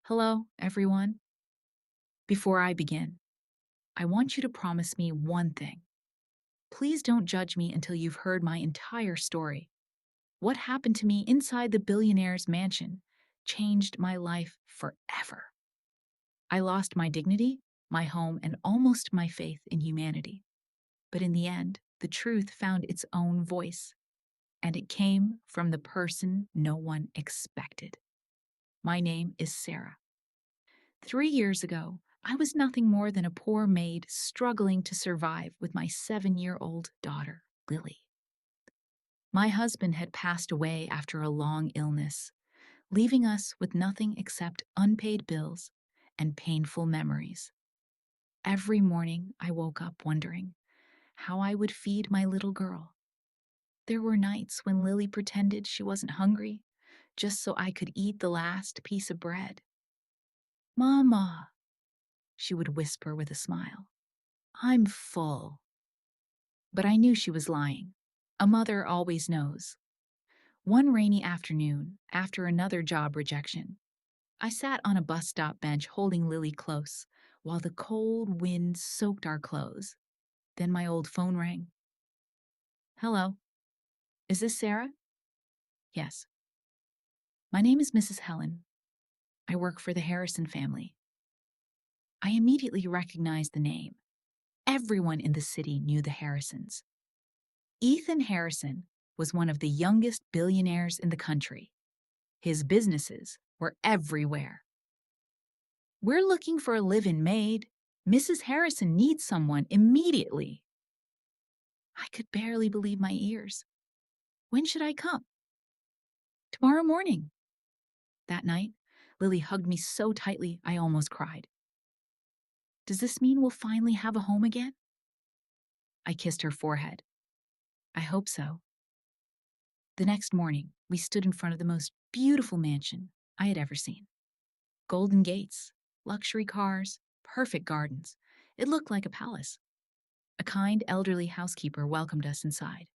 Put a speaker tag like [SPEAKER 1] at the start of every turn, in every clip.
[SPEAKER 1] Hello, everyone. Before I begin, I want you to promise me one thing. Please don't judge me until you've heard my entire story. What happened to me inside the billionaire's mansion changed my life forever. I lost my dignity, my home, and almost my faith in humanity. But in the end, the truth found its own voice, and it came from the person no one expected. My name is Sarah. 3 years ago, I was nothing more than a poor maid struggling to survive with my 7-year-old daughter, Lily. My husband had passed away after a long illness, leaving us with nothing except unpaid bills and painful memories. Every morning, I woke up wondering how I would feed my little girl. There were nights when Lily pretended she wasn't hungry just so I could eat the last piece of bread. Mama, she would whisper with a smile. I'm full. But I knew she was lying. A mother always knows. One rainy afternoon, after another job rejection, I sat on a bus stop bench holding Lily close while the cold wind soaked our clothes. Then my old phone rang. Hello, is this Sarah? Yes. My name is Mrs. Helen. I work for the Harrison family. I immediately recognized the name. Everyone in the city knew the Harrisons. Ethan Harrison was one of the youngest billionaires in the country. His businesses were everywhere. We're looking for a live-in maid. Mrs. Harrison needs someone immediately. I could barely believe my ears. When should I come? Tomorrow morning. That night, Lily hugged me so tightly I almost cried. Does this mean we'll finally have a home again? I kissed her forehead. I hope so. The next morning, we stood in front of the most beautiful mansion I had ever seen. Golden gates, luxury cars, perfect gardens. It looked like a palace. A kind elderly housekeeper welcomed us inside.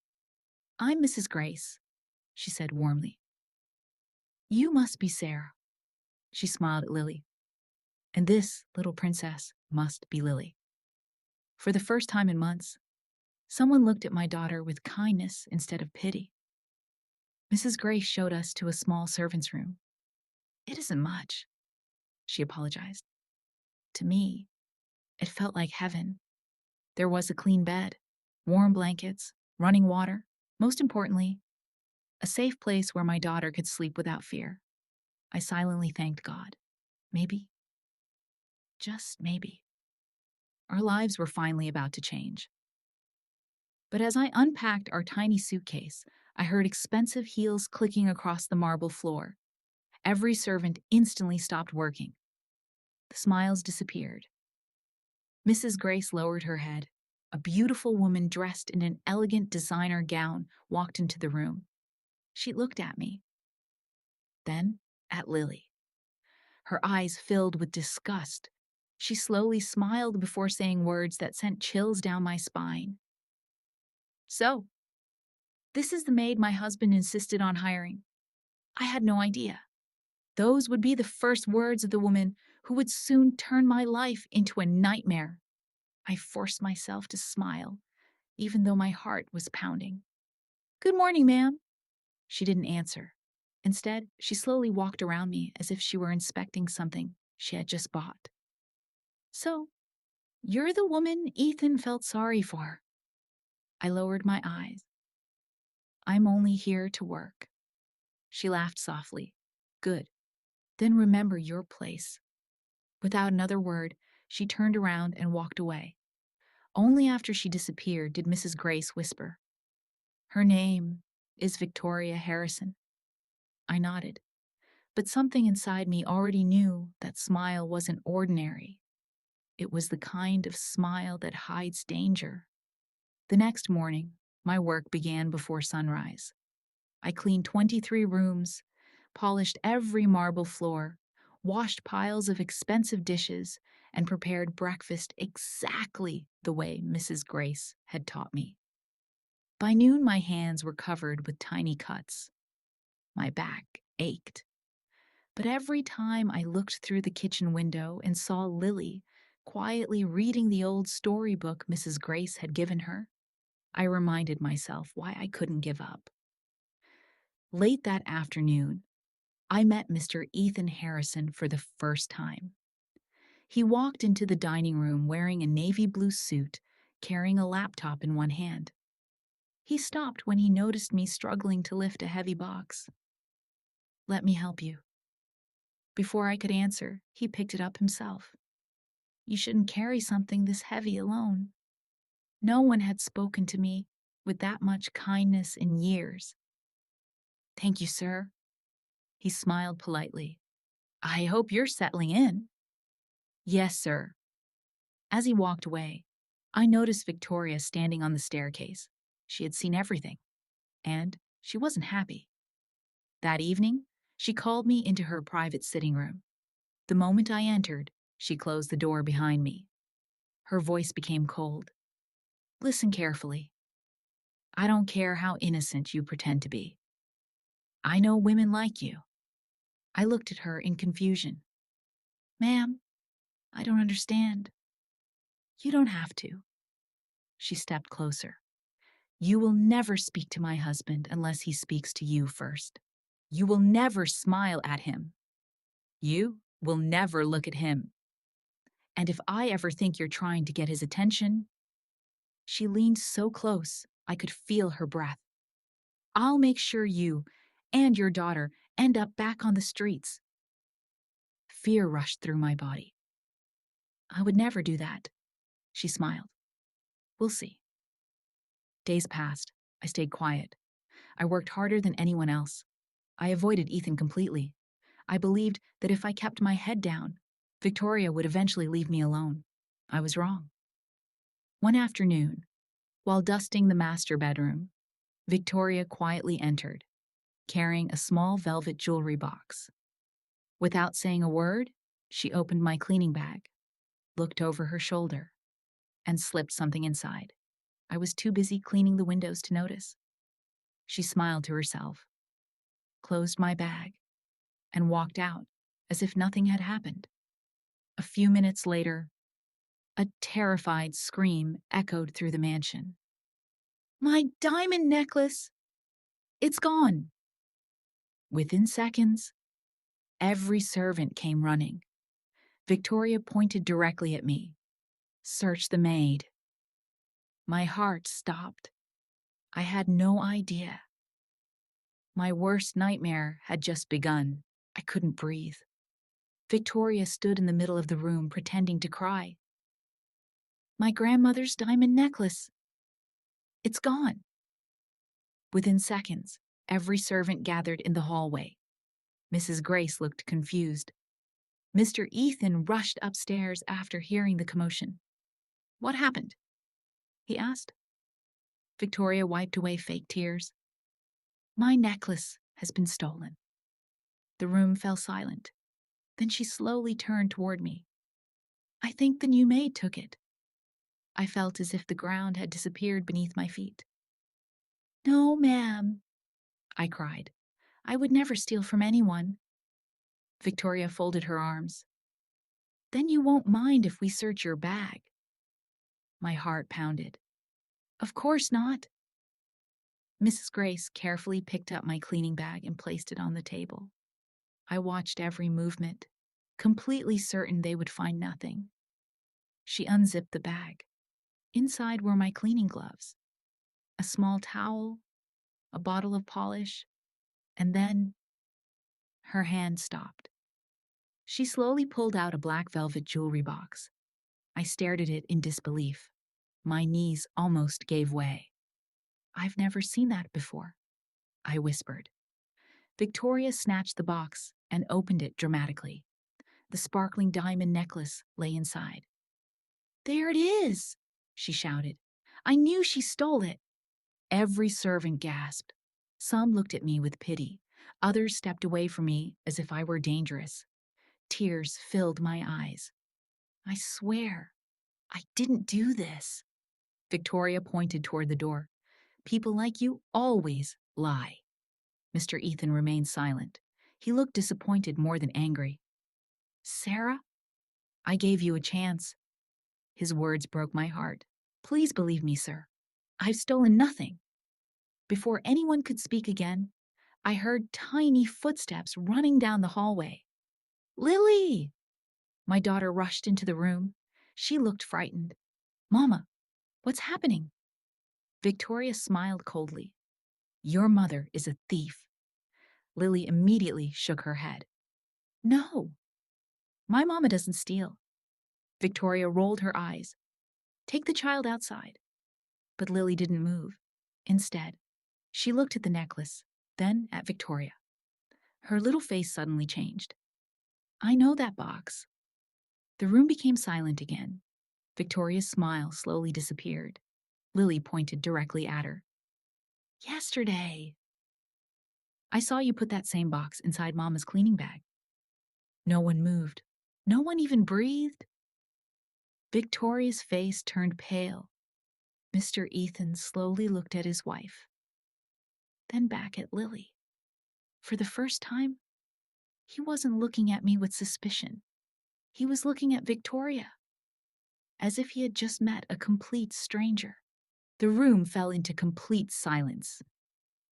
[SPEAKER 1] I'm Mrs. Grace, she said warmly. You must be Sarah. She smiled at Lily. And this little princess must be Lily. For the first time in months, someone looked at my daughter with kindness instead of pity. Mrs. Grace showed us to a small servant's room. It isn't much, she apologized. To me, it felt like heaven. There was a clean bed, warm blankets, running water, most importantly, a safe place where my daughter could sleep without fear. I silently thanked God. Maybe, just maybe, our lives were finally about to change. But as I unpacked our tiny suitcase, I heard expensive heels clicking across the marble floor. Every servant instantly stopped working. The smiles disappeared. Mrs. Grace lowered her head. A beautiful woman dressed in an elegant designer gown walked into the room. She looked at me, then at Lily. Her eyes filled with disgust. She slowly smiled before saying words that sent chills down my spine. So, this is the maid my husband insisted on hiring. I had no idea. Those would be the first words of the woman who would soon turn my life into a nightmare. I forced myself to smile, even though my heart was pounding. Good morning, ma'am. She didn't answer. Instead, she slowly walked around me as if she were inspecting something she had just bought. So, you're the woman Ethan felt sorry for. I lowered my eyes. I'm only here to work. She laughed softly. Good. Then remember your place. Without another word, she turned around and walked away. Only after she disappeared did Mrs. Grace whisper, Her name is Victoria Harrison. I nodded, but something inside me already knew that smile wasn't ordinary. It was the kind of smile that hides danger. The next morning, my work began before sunrise. I cleaned 23 rooms, polished every marble floor, washed piles of expensive dishes, and prepared breakfast exactly the way Mrs. Grace had taught me. By noon, my hands were covered with tiny cuts. My back ached. But every time I looked through the kitchen window and saw Lily quietly reading the old storybook Mrs. Grace had given her, I reminded myself why I couldn't give up. Late that afternoon, I met Mr. Ethan Harrison for the first time. He walked into the dining room wearing a navy blue suit, carrying a laptop in one hand. He stopped when he noticed me struggling to lift a heavy box. "Let me help you." Before I could answer, he picked it up himself. "You shouldn't carry something this heavy alone." No one had spoken to me with that much kindness in years. "Thank you, sir." He smiled politely. "I hope you're settling in." "Yes, sir." As he walked away, I noticed Victoria standing on the staircase. She had seen everything, and she wasn't happy. That evening, she called me into her private sitting room. The moment I entered, she closed the door behind me. Her voice became cold. "Listen carefully. I don't care how innocent you pretend to be. I know women like you." I looked at her in confusion. "Ma'am, I don't understand." "You don't have to." She stepped closer. "You will never speak to my husband unless he speaks to you first. You will never smile at him. You will never look at him. And if I ever think you're trying to get his attention—" She leaned so close I could feel her breath. "I'll make sure you and your daughter end up back on the streets." Fear rushed through my body. "I would never do that." She smiled. "We'll see." Days passed. I stayed quiet. I worked harder than anyone else. I avoided Ethan completely. I believed that if I kept my head down, Victoria would eventually leave me alone. I was wrong. One afternoon, while dusting the master bedroom, Victoria quietly entered, carrying a small velvet jewelry box. Without saying a word, she opened my cleaning bag, looked over her shoulder, and slipped something inside. I was too busy cleaning the windows to notice. She smiled to herself, closed my bag, and walked out as if nothing had happened. A few minutes later, a terrified scream echoed through the mansion. "My diamond necklace! It's gone!" Within seconds, every servant came running. Victoria pointed directly at me. "Search the maid." My heart stopped. I had no idea. My worst nightmare had just begun. I couldn't breathe. Victoria stood in the middle of the room pretending to cry. "My grandmother's diamond necklace. It's gone." Within seconds, every servant gathered in the hallway. Mrs. Grace looked confused. Mr. Ethan rushed upstairs after hearing the commotion. "What happened?" he asked. Victoria wiped away fake tears. "My necklace has been stolen." The room fell silent. Then she slowly turned toward me. "I think the new maid took it." I felt as if the ground had disappeared beneath my feet. "No, ma'am," I cried. "I would never steal from anyone." Victoria folded her arms. "Then you won't mind if we search your bag?" My heart pounded. "Of course not." Mrs. Grace carefully picked up my cleaning bag and placed it on the table. I watched every movement, completely certain they would find nothing. She unzipped the bag. Inside were my cleaning gloves, a small towel, a bottle of polish, and then her hand stopped. She slowly pulled out a black velvet jewelry box. I stared at it in disbelief. My knees almost gave way. "I've never seen that before," I whispered. Victoria snatched the box and opened it dramatically. The sparkling diamond necklace lay inside. "There it is!" she shouted. "I knew she stole it." Every servant gasped. Some looked at me with pity. Others stepped away from me as if I were dangerous. Tears filled my eyes. "I swear, I didn't do this." Victoria pointed toward the door. "People like you always lie." Mr. Ethan remained silent. He looked disappointed more than angry. Sarah, I gave you a chance. His words broke my heart. Please believe me, sir. I've stolen nothing. Before anyone could speak again, I heard tiny footsteps running down the hallway. Lily! My daughter rushed into the room. She looked frightened. Mama, what's happening? Victoria smiled coldly. Your mother is a thief. Lily immediately shook her head. No, my mama doesn't steal. Victoria rolled her eyes. Take the child outside. But Lily didn't move. Instead, she looked at the necklace, then at Victoria. Her little face suddenly changed. I know that box. The room became silent again. Victoria's smile slowly disappeared. Lily pointed directly at her. Yesterday. I saw you put that same box inside Mama's cleaning bag. No one moved. No one even breathed. Victoria's face turned pale. Mr. Ethan slowly looked at his wife, then back at Lily. For the first time, he wasn't looking at me with suspicion. He was looking at Victoria, as if he had just met a complete stranger. The room fell into complete silence.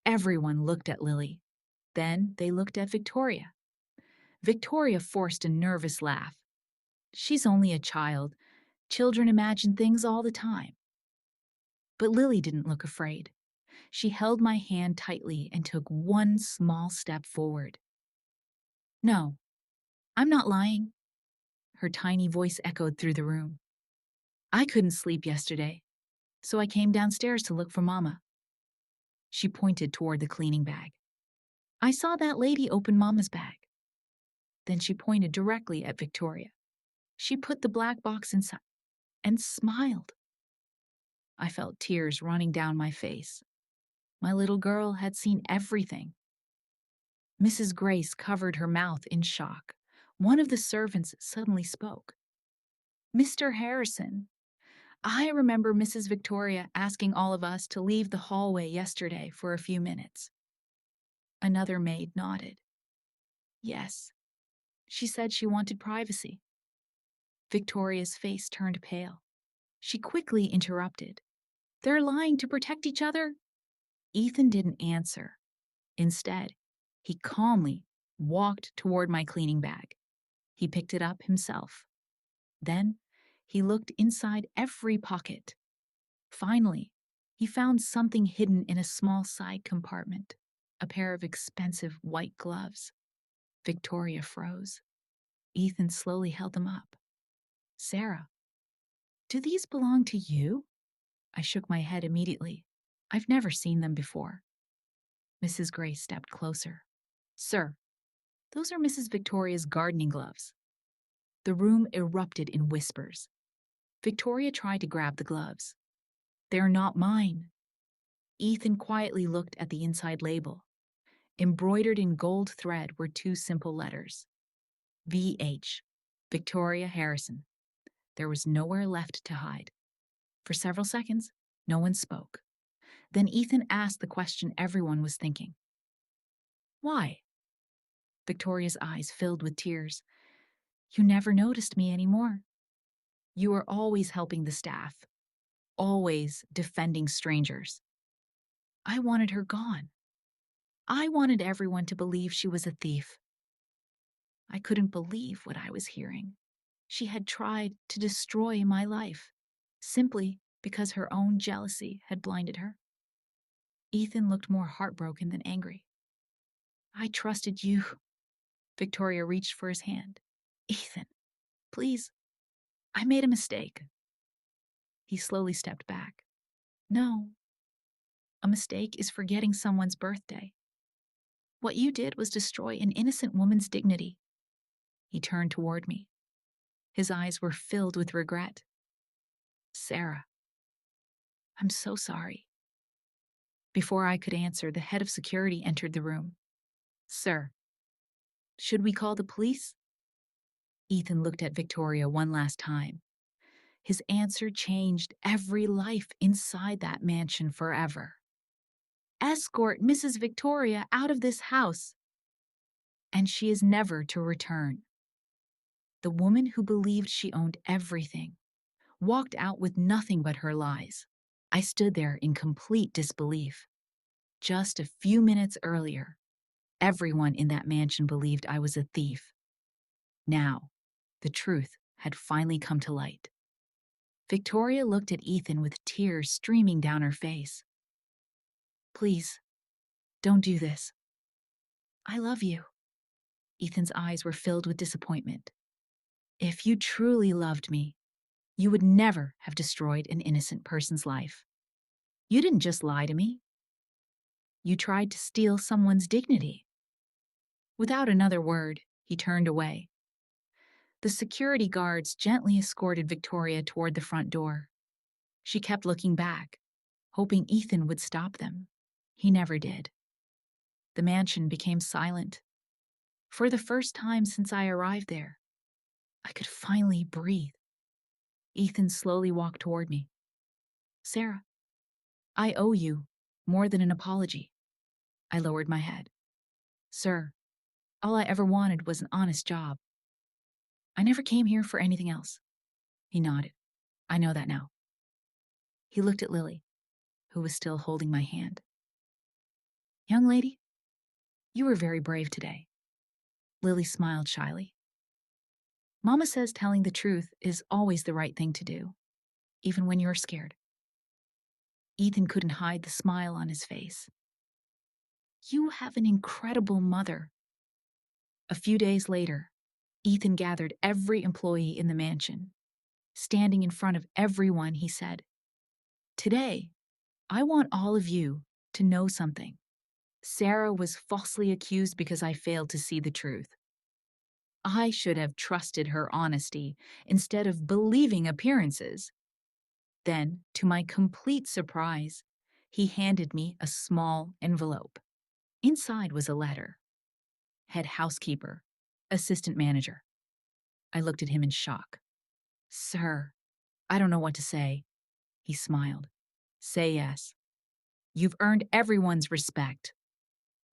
[SPEAKER 1] Everyone looked at Lily. Then they looked at Victoria. Victoria forced a nervous laugh. She's only a child. Children imagine things all the time. But Lily didn't look afraid. She held my hand tightly and took one small step forward. No, I'm not lying. Her tiny voice echoed through the room. I couldn't sleep yesterday, so I came downstairs to look for Mama. She pointed toward the cleaning bag. I saw that lady open Mama's bag. Then she pointed directly at Victoria. She put the black box inside and smiled. I felt tears running down my face. My little girl had seen everything. Mrs. Grace covered her mouth in shock. One of the servants suddenly spoke. Mr. Harrison, I remember Mrs. Victoria asking all of us to leave the hallway yesterday for a few minutes. Another maid nodded. Yes, she said she wanted privacy. Victoria's face turned pale. She quickly interrupted. They're lying to protect each other? Ethan didn't answer. Instead, he calmly walked toward my cleaning bag. He picked it up himself. Then he looked inside every pocket. Finally, he found something hidden in a small side compartment, a pair of expensive white gloves. Victoria froze. Ethan slowly held them up. Sarah, do these belong to you? I shook my head immediately. I've never seen them before. Mrs. Gray stepped closer. Sir, those are Mrs. Victoria's gardening gloves. The room erupted in whispers. Victoria tried to grab the gloves. They're not mine. Ethan quietly looked at the inside label. Embroidered in gold thread were two simple letters. V.H. Victoria Harrison. There was nowhere left to hide. For several seconds, no one spoke. Then Ethan asked the question everyone was thinking. Why? Victoria's eyes filled with tears. You never noticed me anymore. You were always helping the staff, always defending strangers. I wanted her gone. I wanted everyone to believe she was a thief. I couldn't believe what I was hearing. She had tried to destroy my life, simply because her own jealousy had blinded her. Ethan looked more heartbroken than angry. I trusted you. Victoria reached for his hand. Ethan, please, I made a mistake. He slowly stepped back. No, a mistake is forgetting someone's birthday. What you did was destroy an innocent woman's dignity. He turned toward me. His eyes were filled with regret. Sarah, I'm so sorry. Before I could answer, the head of security entered the room. Sir, should we call the police? Ethan looked at Victoria one last time. His answer changed every life inside that mansion forever. Escort Mrs. Victoria out of this house. and she is never to return. The woman who believed she owned everything walked out with nothing but her lies. I stood there in complete disbelief. Just a few minutes earlier, everyone in that mansion believed I was a thief. Now, the truth had finally come to light. Victoria looked at Ethan with tears streaming down her face. "Please, don't do this. I love you." Ethan's eyes were filled with disappointment. "If you truly loved me, you would never have destroyed an innocent person's life. You didn't just lie to me. You tried to steal someone's dignity." Without another word, he turned away. The security guards gently escorted Victoria toward the front door. She kept looking back, hoping Ethan would stop them. He never did. The mansion became silent. For the first time since I arrived there, I could finally breathe. Ethan slowly walked toward me. "Sarah, I owe you more than an apology." I lowered my head. "Sir, all I ever wanted was an honest job. I never came here for anything else." He nodded. "I know that now." He looked at Lily, who was still holding my hand. "Young lady, you were very brave today." Lily smiled shyly. "Mama says telling the truth is always the right thing to do, even when you're scared." Ethan couldn't hide the smile on his face. "You have an incredible mother." A few days later, Ethan gathered every employee in the mansion. Standing in front of everyone, he said, "Today, I want all of you to know something. Sarah was falsely accused because I failed to see the truth. I should have trusted her honesty instead of believing appearances." Then, to my complete surprise, he handed me a small envelope. Inside was a letter. Head housekeeper, assistant manager. I looked at him in shock. "Sir, I don't know what to say." He smiled. "Say yes. You've earned everyone's respect."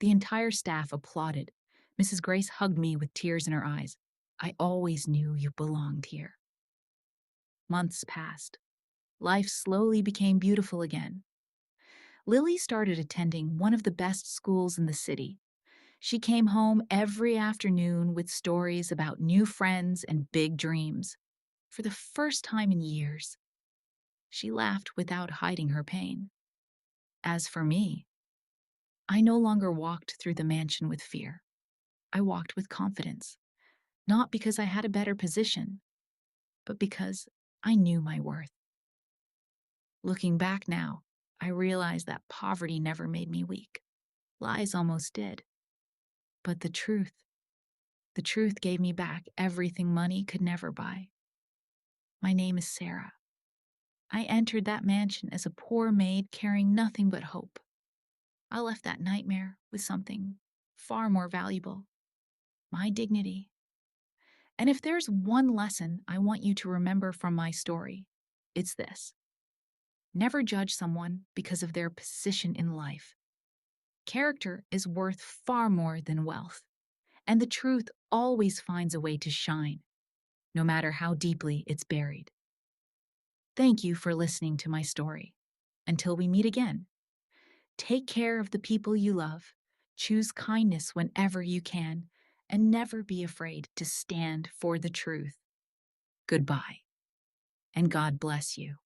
[SPEAKER 1] The entire staff applauded. Mrs. Grace hugged me with tears in her eyes. "I always knew you belonged here." Months passed. Life slowly became beautiful again. Lily started attending one of the best schools in the city. She came home every afternoon with stories about new friends and big dreams. For the first time in years, she laughed without hiding her pain. As for me, I no longer walked through the mansion with fear. I walked with confidence, not because I had a better position, but because I knew my worth. Looking back now, I realize that poverty never made me weak. Lies almost did. But the truth gave me back everything money could never buy. My name is Sarah. I entered that mansion as a poor maid carrying nothing but hope. I left that nightmare with something far more valuable: my dignity. And if there's one lesson I want you to remember from my story, it's this: never judge someone because of their position in life. Character is worth far more than wealth, and the truth always finds a way to shine, no matter how deeply it's buried. Thank you for listening to my story. Until we meet again, take care of the people you love, choose kindness whenever you can, and never be afraid to stand for the truth. Goodbye, and God bless you.